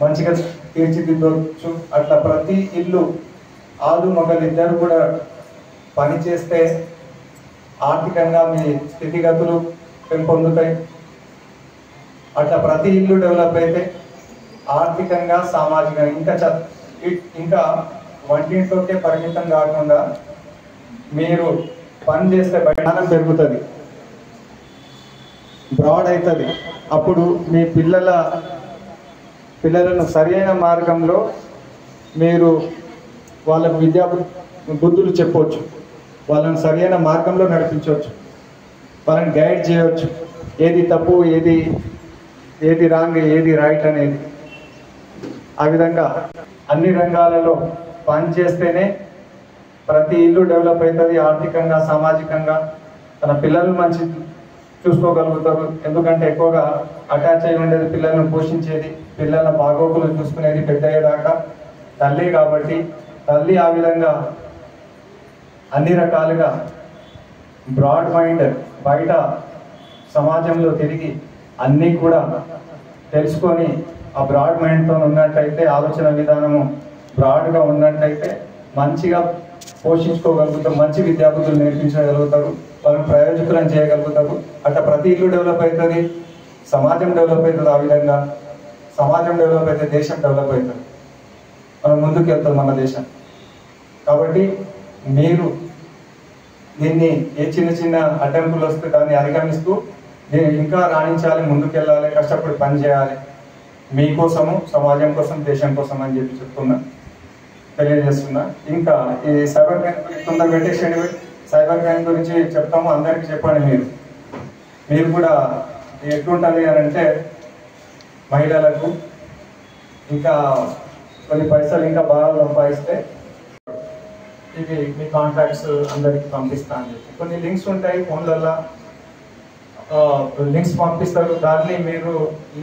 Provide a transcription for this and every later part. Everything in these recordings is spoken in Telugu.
మంచిగా తీర్చిదిద్దవచ్చు. అట్లా ప్రతి ఇల్లు ఆలు మగలు ఇద్దరు కూడా పని చేస్తే ఆర్థికంగా మీ స్థితిగతులు పెంపొందుతాయి. అట్లా ప్రతి ఇల్లు డెవలప్ అయితే ఆర్థికంగా సామాజికంగా ఇంకా వంటింట్లోకే పరిమితం కాకుండా మీరు పని చేస్తే జ్ఞానం పెరుగుతుంది, బ్రాడ్ అవుతుంది. అప్పుడు మీ పిల్లలను సరైన మార్గంలో మీరు వాళ్ళకు విద్యా బుద్ధులు చెప్పవచ్చు, వాళ్ళని సరైన మార్గంలో నడిపించవచ్చు, వాళ్ళని గైడ్ చేయవచ్చు. ఏది తప్పు, ఏది రాంగ్, ఏది రైట్ అనేది. ఆ విధంగా అన్ని రంగాలలో పనిచేస్తేనే ప్రతి ఇల్లు డెవలప్ అవుతుంది. ఆర్థికంగా సామాజికంగా తన పిల్లలు మంచి చూసుకోగలుగుతారు. ఎందుకంటే ఎక్కువగా అటాచ్ అయి ఉండేది పిల్లలను పోషించేది, పిల్లల బాగోగులు చూసుకునేది పెద్దయ్యేదాకా తల్లి. కాబట్టి తల్లి ఆ విధంగా అన్ని రకాలుగా బ్రాడ్ మైండ్ బయట సమాజంలో తిరిగి అన్నీ కూడా తెలుసుకొని ఆ బ్రాడ్ మైండ్తో ఉన్నట్టయితే, ఆలోచన విధానము బ్రాడ్గా ఉన్నట్టయితే మంచిగా పోషించుకోగలుగుతారు, మంచి విద్యాబుద్ధులు నేర్పించగలుగుతారు, వాళ్ళని ప్రయోజకులను చేయగలుగుతారు. అట్లా ప్రతి ఇల్లు డెవలప్ అవుతుంది, సమాజం డెవలప్ అవుతుంది. ఆ విధంగా సమాజం డెవలప్ అయితే దేశం డెవలప్ అవుతుంది, మనం ముందుకు వెళ్తాం మన దేశం. కాబట్టి మీరు దీన్ని ఏ చిన్న చిన్న అడ్డంకులు వస్తే దాన్ని అధిగమిస్తూ దీన్ని ఇంకా రాణించాలి, ముందుకెళ్ళాలి, కష్టపడి పని చేయాలి, మీకోసము, సమాజం కోసం, దేశం కోసం అని చెప్పి తెలియజేస్తున్నా. ఇంకా ఈ సైబర్ క్రైమ్ తొందరగా పెట్టేసేయండి. సైబర్ క్రైమ్ గురించి చెప్తాము, అందరికీ చెప్పండి. మీరు కూడా ఎట్లుంటుంది అని అంటే మహిళలకు ఇంకా కొన్ని పైసలు ఇంకా బాగా సంపాదిస్తే ఇవి మీ కాంటాక్ట్స్ అందరికి పంపిస్తా అని చెప్పి కొన్ని లింక్స్ ఉంటాయి ఫోన్లలో, లింక్స్ పంపిస్తారు. దాన్ని మీరు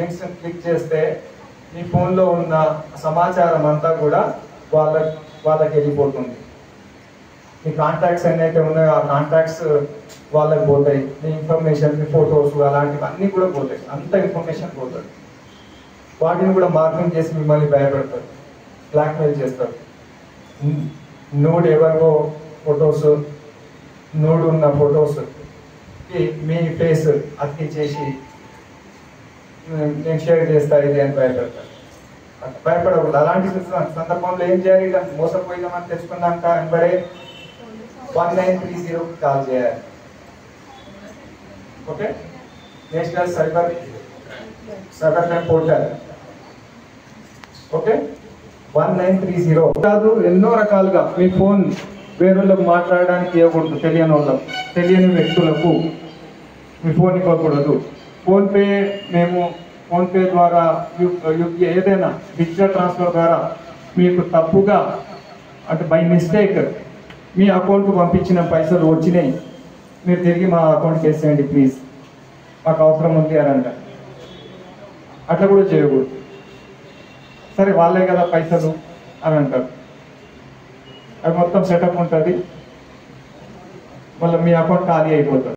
లింక్స్ క్లిక్ చేస్తే మీ ఫోన్లో ఉన్న సమాచారం అంతా కూడా వాళ్ళకి వెళ్ళిపోతుంది. మీ కాంటాక్ట్స్ ఎన్నైతే ఉన్నాయో ఆ కాంటాక్ట్స్ వాళ్ళకి పోతాయి. మీ ఇన్ఫర్మేషన్, మీ ఫొటోస్ అలాంటివి అన్నీ కూడా పోతాయి, అంత ఇన్ఫర్మేషన్ పోతుంది. వాటిని కూడా మార్కింగ్ చేసి మిమ్మల్ని భయపెడతారు, బ్లాక్మెయిల్ చేస్తారు. నూడ్ ఎవరికో ఫొటోస్, నూడ్ ఉన్న ఫొటోస్ మీ ఫేస్ అతికించేసి నేను షేర్ చేస్తా ఇది అని భయపెడతారు. భయపడకూడదు. అలాంటి సందర్భంలో ఏం చేయాలి? ఇలా మోసపోయినామని తెలుసుకున్నాక వెంబడే 1930 కాల్ చేయాలి. Okay, national cyber crime portal. Okay, 1930 కాదు, ఎన్నో రకాలుగా మీ ఫోన్ వేరేళ్ళకు మాట్లాడడానికి ఇవ్వకూడదు. తెలియని వ్యక్తులకు మీ ఫోన్ ఇవ్వకూడదు. ఫోన్పే ద్వారా ఏదైనా డిజిటల్ ట్రాన్స్ఫర్ ద్వారా మీకు తప్పుగా అంటే బై మిస్టేక్ మీ అకౌంట్కు పంపించిన పైసలు వచ్చినాయి, మీరు తిరిగి మా అకౌంట్కి వేసేయండి ప్లీజ్, మాకు అవసరం ఉంది అని అంటారు. అట్లా కూడా చేయకూడదు. సరే వాళ్ళే కదా పైసలు అని అంటారు. అది మొత్తం సెటప్ ఉంటుంది, మళ్ళీ మీ అకౌంట్ ఖాళీ అయిపోతుంది.